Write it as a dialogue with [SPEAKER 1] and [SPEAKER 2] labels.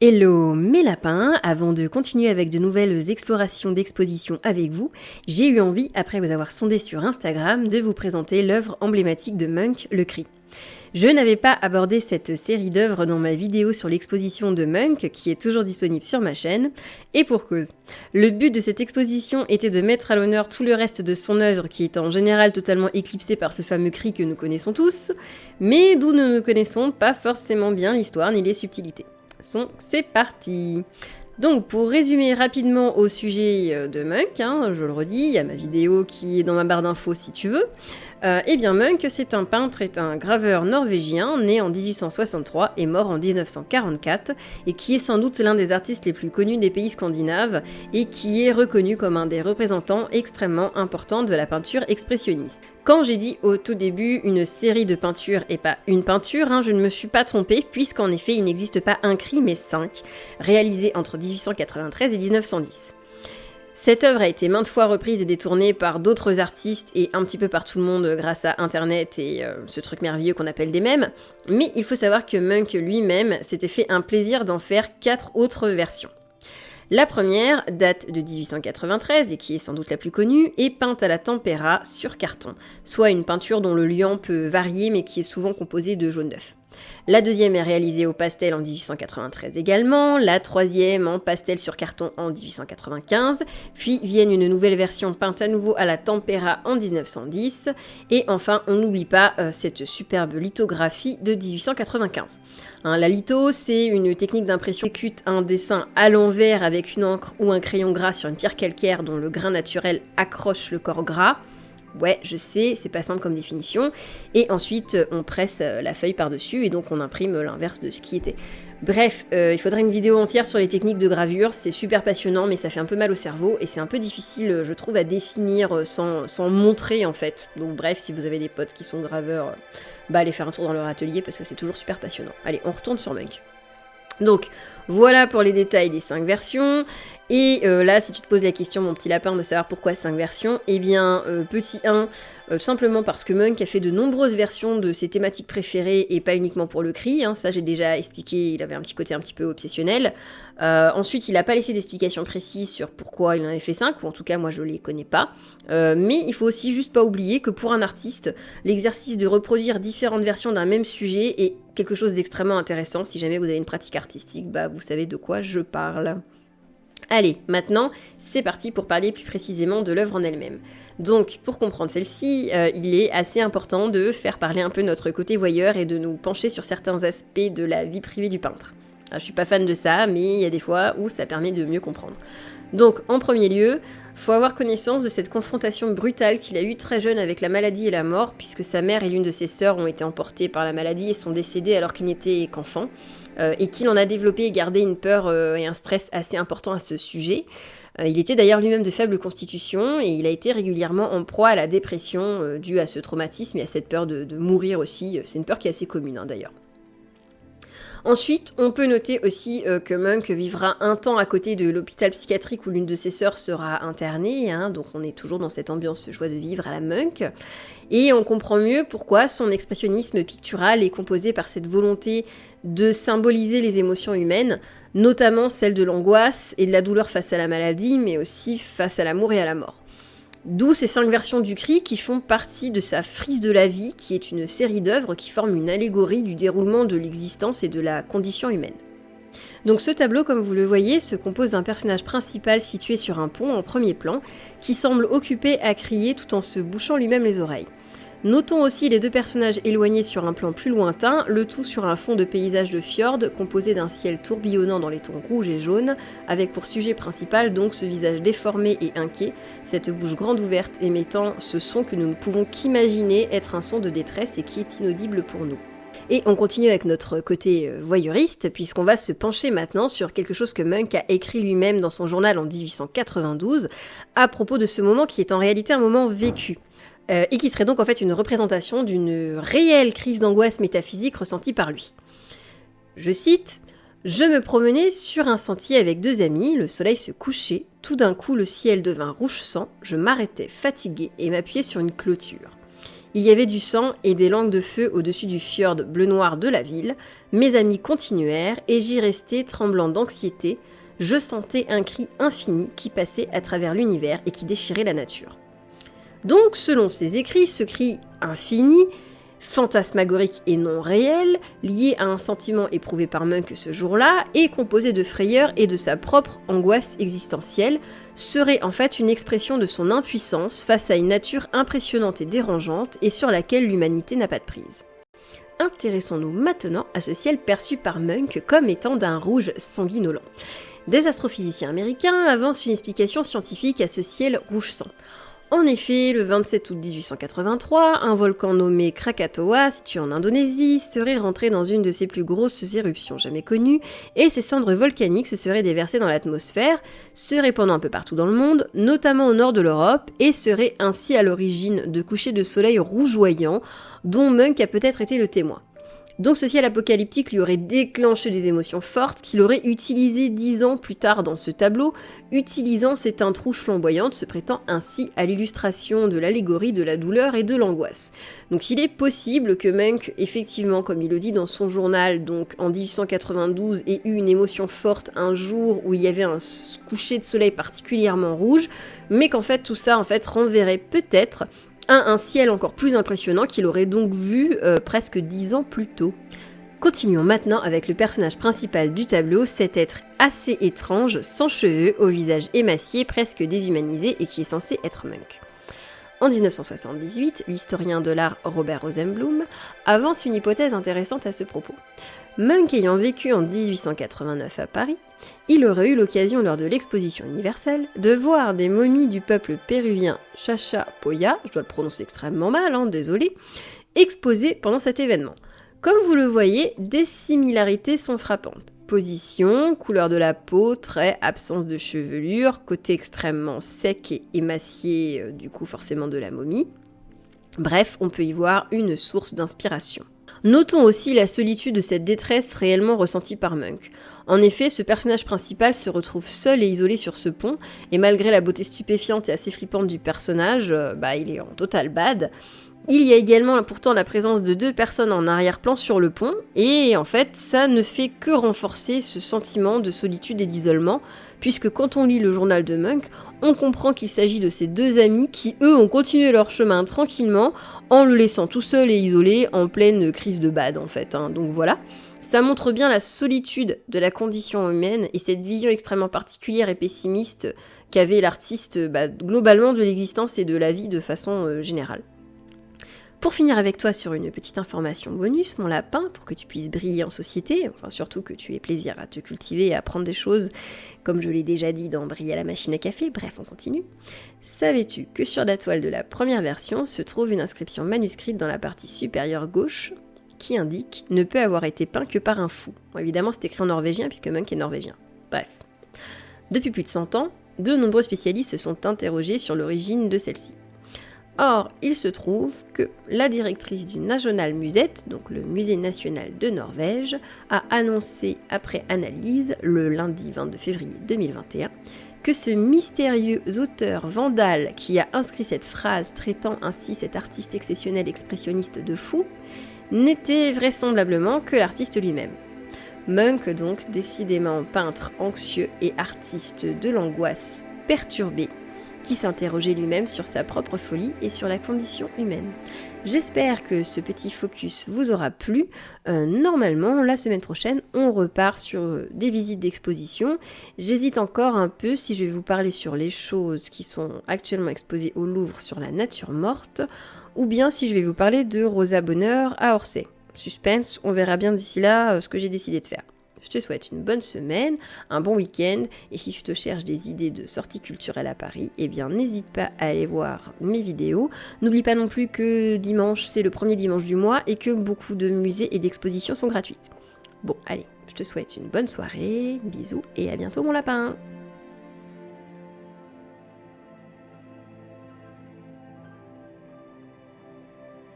[SPEAKER 1] Hello mes lapins, avant de continuer avec de nouvelles explorations d'expositions avec vous, j'ai eu envie, après vous avoir sondé sur Instagram, de vous présenter l'œuvre emblématique de Munch, Le Cri. Je n'avais pas abordé cette série d'œuvres dans ma vidéo sur l'exposition de Munch, qui est toujours disponible sur ma chaîne, et pour cause. Le but de cette exposition était de mettre à l'honneur tout le reste de son œuvre, qui est en général totalement éclipsé par ce fameux cri que nous connaissons tous, mais d'où nous ne connaissons pas forcément bien l'histoire ni les subtilités. C'est parti. Donc pour résumer rapidement au sujet de Munch, je le redis, il y a ma vidéo qui est dans ma barre d'infos si tu veux, eh bien Munch c'est un peintre et un graveur norvégien né en 1863 et mort en 1944 et qui est sans doute l'un des artistes les plus connus des pays scandinaves et qui est reconnu comme un des représentants extrêmement importants de la peinture expressionniste. Quand j'ai dit au tout début une série de peintures et pas une peinture, je ne me suis pas trompée puisqu'en effet il n'existe pas un cri mais 5, réalisés entre 1893 et 1910. Cette œuvre a été maintes fois reprise et détournée par d'autres artistes et un petit peu par tout le monde grâce à internet et ce truc merveilleux qu'on appelle des mèmes, mais il faut savoir que Munch lui-même s'était fait un plaisir d'en faire 4 autres versions. La première date de 1893 et qui est sans doute la plus connue, est peinte à la tempéra sur carton, soit une peinture dont le liant peut varier mais qui est souvent composée de jaune d'œuf. La deuxième est réalisée au pastel en 1893 également, la troisième en pastel sur carton en 1895, puis viennent une nouvelle version peinte à nouveau à la tempéra en 1910, et enfin on n'oublie pas cette superbe lithographie de 1895. La litho, c'est une technique d'impression qui exécute un dessin à l'envers avec une encre ou un crayon gras sur une pierre calcaire dont le grain naturel accroche le corps gras. Ouais, je sais, c'est pas simple comme définition. Et ensuite, on presse la feuille par-dessus et donc on imprime l'inverse de ce qui était. Bref, il faudrait une vidéo entière sur les techniques de gravure, c'est super passionnant mais ça fait un peu mal au cerveau et c'est un peu difficile, je trouve, à définir sans montrer en fait. Donc bref, si vous avez des potes qui sont graveurs, allez faire un tour dans leur atelier parce que c'est toujours super passionnant. Allez, on retourne sur Munch. Donc, voilà pour les détails des 5 versions. Et là, si tu te poses la question, mon petit lapin, de savoir pourquoi 5 versions, eh bien, petit 1, simplement parce que Munch a fait de nombreuses versions de ses thématiques préférées et pas uniquement pour le cri, ça j'ai déjà expliqué, il avait un petit côté un petit peu obsessionnel. Ensuite, il n'a pas laissé d'explications précises sur pourquoi il en avait fait 5, ou en tout cas, moi je les connais pas. Mais il faut aussi juste pas oublier que pour un artiste, l'exercice de reproduire différentes versions d'un même sujet est quelque chose d'extrêmement intéressant. Si jamais vous avez une pratique artistique, vous savez de quoi je parle. Allez, maintenant, c'est parti pour parler plus précisément de l'œuvre en elle-même. Donc, pour comprendre celle-ci, il est assez important de faire parler un peu notre côté voyeur et de nous pencher sur certains aspects de la vie privée du peintre. Je suis pas fan de ça, mais il y a des fois où ça permet de mieux comprendre. Donc, en premier lieu, faut avoir connaissance de cette confrontation brutale qu'il a eue très jeune avec la maladie et la mort, puisque sa mère et l'une de ses sœurs ont été emportées par la maladie et sont décédées alors qu'il n'était qu'enfant, et qu'il en a développé et gardé une peur et un stress assez important à ce sujet. Il était d'ailleurs lui-même de faible constitution et il a été régulièrement en proie à la dépression due à ce traumatisme et à cette peur de mourir aussi. C'est une peur qui est assez commune d'ailleurs. Ensuite, on peut noter aussi que Munch vivra un temps à côté de l'hôpital psychiatrique où l'une de ses sœurs sera internée, donc on est toujours dans cette ambiance joie de vivre à la Munch, et on comprend mieux pourquoi son expressionnisme pictural est composé par cette volonté de symboliser les émotions humaines, notamment celle de l'angoisse et de la douleur face à la maladie, mais aussi face à l'amour et à la mort. D'où ces 5 versions du cri qui font partie de sa Frise de la vie, qui est une série d'œuvres qui forment une allégorie du déroulement de l'existence et de la condition humaine. Donc ce tableau, comme vous le voyez, se compose d'un personnage principal situé sur un pont en premier plan, qui semble occupé à crier tout en se bouchant lui-même les oreilles. Notons aussi les 2 personnages éloignés sur un plan plus lointain, le tout sur un fond de paysage de fjord composé d'un ciel tourbillonnant dans les tons rouges et jaunes, avec pour sujet principal donc ce visage déformé et inquiet, cette bouche grande ouverte émettant ce son que nous ne pouvons qu'imaginer être un son de détresse et qui est inaudible pour nous. Et on continue avec notre côté voyeuriste, puisqu'on va se pencher maintenant sur quelque chose que Munch a écrit lui-même dans son journal en 1892, à propos de ce moment qui est en réalité un moment vécu. Et qui serait donc en fait une représentation d'une réelle crise d'angoisse métaphysique ressentie par lui. Je cite « Je me promenais sur un sentier avec 2 amis, le soleil se couchait, tout d'un coup le ciel devint rouge sang, je m'arrêtais fatigué et m'appuyais sur une clôture. Il y avait du sang et des langues de feu au-dessus du fjord bleu-noir de la ville. Mes amis continuèrent et j'y restais tremblant d'anxiété. Je sentais un cri infini qui passait à travers l'univers et qui déchirait la nature. Donc, selon ces écrits, ce cri infini, fantasmagorique et non réel, lié à un sentiment éprouvé par Munch ce jour-là, et composé de frayeur et de sa propre angoisse existentielle, serait en fait une expression de son impuissance face à une nature impressionnante et dérangeante et sur laquelle l'humanité n'a pas de prise. Intéressons-nous maintenant à ce ciel perçu par Munch comme étant d'un rouge sanguinolent. Des astrophysiciens américains avancent une explication scientifique à ce ciel rouge sang. En effet, le 27 août 1883, un volcan nommé Krakatoa, situé en Indonésie, serait rentré dans une de ses plus grosses éruptions jamais connues, et ses cendres volcaniques se seraient déversées dans l'atmosphère, se répandant un peu partout dans le monde, notamment au nord de l'Europe, et seraient ainsi à l'origine de couchers de soleil rougeoyants, dont Munch a peut-être été le témoin. Donc ce ciel apocalyptique lui aurait déclenché des émotions fortes qu'il aurait utilisées 10 ans plus tard dans ce tableau, utilisant ces teintes rouges flamboyantes, se prêtant ainsi à l'illustration de l'allégorie de la douleur et de l'angoisse. Donc il est possible que Munch, effectivement, comme il le dit dans son journal, donc en 1892, ait eu une émotion forte un jour où il y avait un coucher de soleil particulièrement rouge, mais qu'en fait tout ça renverrait peut-être un ciel encore plus impressionnant qu'il aurait donc vu presque 10 ans plus tôt. Continuons maintenant avec le personnage principal du tableau, cet être assez étrange, sans cheveux, au visage émacié, presque déshumanisé et qui est censé être Munch. En 1978, l'historien de l'art Robert Rosenblum avance une hypothèse intéressante à ce propos. Munch ayant vécu en 1889 à Paris, il aurait eu l'occasion lors de l'exposition universelle de voir des momies du peuple péruvien Chachapoya, je dois le prononcer extrêmement mal, désolé, exposées pendant cet événement. Comme vous le voyez, des similarités sont frappantes. Position, couleur de la peau, traits, absence de chevelure, côté extrêmement sec et émacié, du coup forcément de la momie. Bref, on peut y voir une source d'inspiration. Notons aussi la solitude de cette détresse réellement ressentie par Munch. En effet, ce personnage principal se retrouve seul et isolé sur ce pont, et malgré la beauté stupéfiante et assez flippante du personnage, il est en total bad. Il y a également pourtant la présence de 2 personnes en arrière-plan sur le pont, et en fait, ça ne fait que renforcer ce sentiment de solitude et d'isolement, puisque quand on lit le journal de Munch, on comprend qu'il s'agit de ces 2 amis qui, eux, ont continué leur chemin tranquillement, en le laissant tout seul et isolé, en pleine crise de bad, en fait. Donc voilà. Ça montre bien la solitude de la condition humaine et cette vision extrêmement particulière et pessimiste qu'avait l'artiste globalement de l'existence et de la vie de façon générale. Pour finir avec toi sur une petite information bonus, mon lapin, pour que tu puisses briller en société, enfin surtout que tu aies plaisir à te cultiver et à apprendre des choses, comme je l'ai déjà dit dans Briller à la machine à café, bref on continue. Savais-tu que sur la toile de la première version se trouve une inscription manuscrite dans la partie supérieure gauche qui indique « ne peut avoir été peint que par un fou ». Bon, évidemment c'est écrit en norvégien puisque Munch est norvégien. Bref. Depuis plus de 100 ans, de nombreux spécialistes se sont interrogés sur l'origine de celle-ci. Or, il se trouve que la directrice du Nasjonalmuseet, donc le musée national de Norvège, a annoncé après analyse, le lundi 22 février 2021, que ce mystérieux auteur vandale qui a inscrit cette phrase traitant ainsi cet artiste exceptionnel expressionniste de fou, n'était vraisemblablement que l'artiste lui-même. Munch, donc, décidément peintre anxieux et artiste de l'angoisse perturbée, qui s'interrogeait lui-même sur sa propre folie et sur la condition humaine. J'espère que ce petit focus vous aura plu. Normalement, la semaine prochaine, on repart sur des visites d'exposition. J'hésite encore un peu si je vais vous parler sur les choses qui sont actuellement exposées au Louvre sur la nature morte, ou bien si je vais vous parler de Rosa Bonheur à Orsay. Suspense, on verra bien d'ici là ce que j'ai décidé de faire. Je te souhaite une bonne semaine, un bon week-end, et si tu te cherches des idées de sorties culturelles à Paris, eh bien n'hésite pas à aller voir mes vidéos. N'oublie pas non plus que dimanche, c'est le premier dimanche du mois, et que beaucoup de musées et d'expositions sont gratuites. Bon, allez, je te souhaite une bonne soirée, bisous, et à bientôt mon lapin!